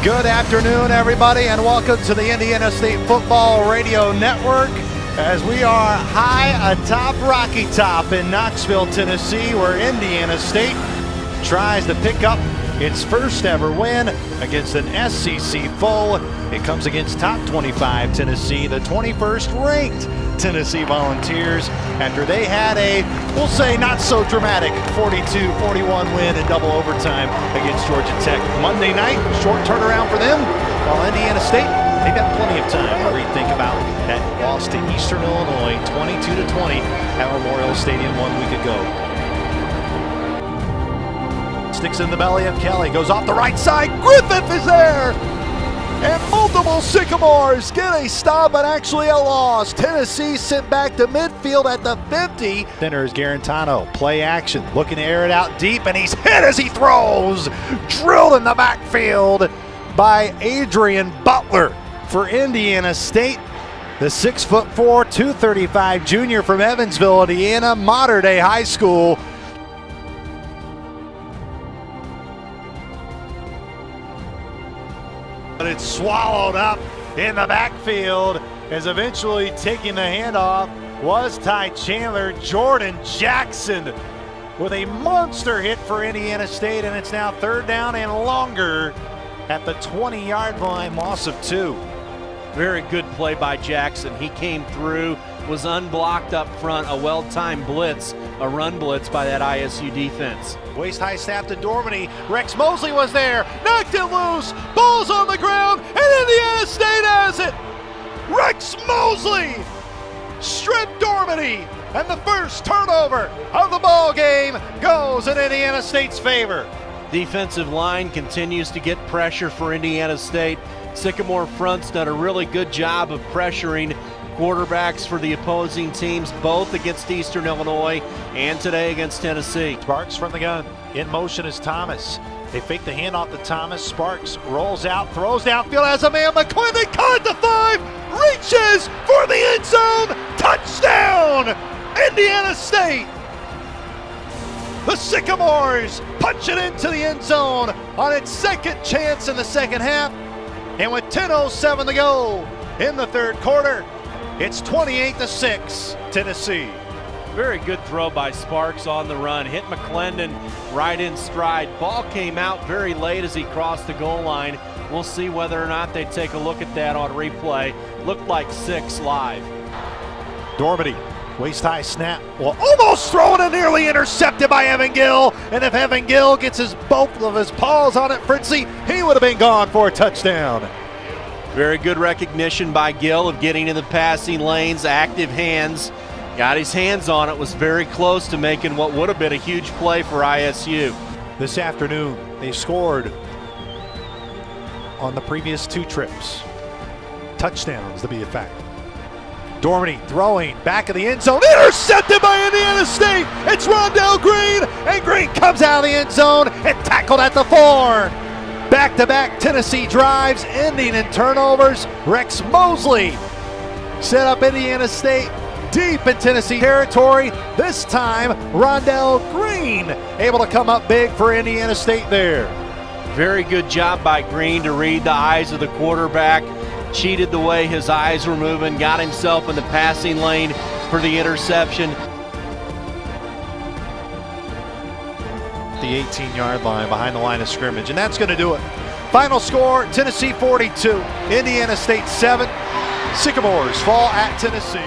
Good afternoon, everybody, and welcome to the Indiana State Football Radio Network as we are high atop Rocky Top in Knoxville, Tennessee, where Indiana State tries to pick up its first ever win against an SEC foe. It comes against top 25 Tennessee, the 21st ranked Tennessee Volunteers, after they had a, we'll say, not so dramatic 42-41 win in double overtime against Georgia Tech. Monday night, short turnaround for them, while Indiana State, they've got plenty of time to rethink about that loss to Eastern Illinois 22-20 at Memorial Stadium 1 week ago. Sticks in the belly of Kelly, goes off the right side, Griffith is there! And multiple Sycamores get a stop and actually a loss. Tennessee sent back to midfield at the 50. Center is Garantano, play action, looking to air it out deep, and he's hit as he throws. Drilled in the backfield by Adrian Butler for Indiana State. The 6'4", 235 junior from Evansville, Indiana, Mater Dei High School. But it's swallowed up in the backfield, as eventually taking the handoff was Ty Chandler. Jordan Jackson with a monster hit for Indiana State, and it's now third down and longer at the 20-yard line, loss of 2. Very good play by Jackson. He came through, was unblocked up front, a well-timed blitz, a run blitz by that ISU defense. Waist-high snap to Dormany. Rex Mosley was there, knocked it loose, ball's on the ground, and Indiana State has it! Rex Mosley stripped Dormany, and the first turnover of the ball game goes in Indiana State's favor. Defensive line continues to get pressure for Indiana State. Sycamore front's done a really good job of pressuring quarterbacks for the opposing teams, both against Eastern Illinois and today against Tennessee. Sparks from the gun. In motion is Thomas. They fake the handoff to Thomas. Sparks rolls out, throws downfield, has a man. McClendon caught the 5, reaches for the end zone. Touchdown, Indiana State. The Sycamores punch it into the end zone on its second chance in the second half. And with 10:07 to go in the third quarter, it's 28-6, Tennessee. Very good throw by Sparks on the run. Hit McClendon right in stride. Ball came out very late as he crossed the goal line. We'll see whether or not they take a look at that on replay. Looked like 6 live. Dormany, waist-high snap. Well, almost thrown and nearly intercepted by Evan Gill. And if Evan Gill gets both of his paws on it, Fritzy, he would have been gone for a touchdown. Very good recognition by Gill of getting in the passing lanes, active hands. Got his hands on it, was very close to making what would have been a huge play for ISU. This afternoon, they scored on the previous 2 trips. Touchdowns, to be a fact. Dormany throwing back of the end zone, intercepted by Indiana State. It's Rondell Green, and Green comes out of the end zone and tackled at the 4. Back-to-back Tennessee drives ending in turnovers. Rex Mosley set up Indiana State deep in Tennessee territory. This time, Rondell Green able to come up big for Indiana State there. Very good job by Green to read the eyes of the quarterback. Cheated the way his eyes were moving, got himself in the passing lane for the interception. The 18-yard line behind the line of scrimmage, and that's going to do it. Final score, Tennessee 42, Indiana State 7. Sycamores fall at Tennessee.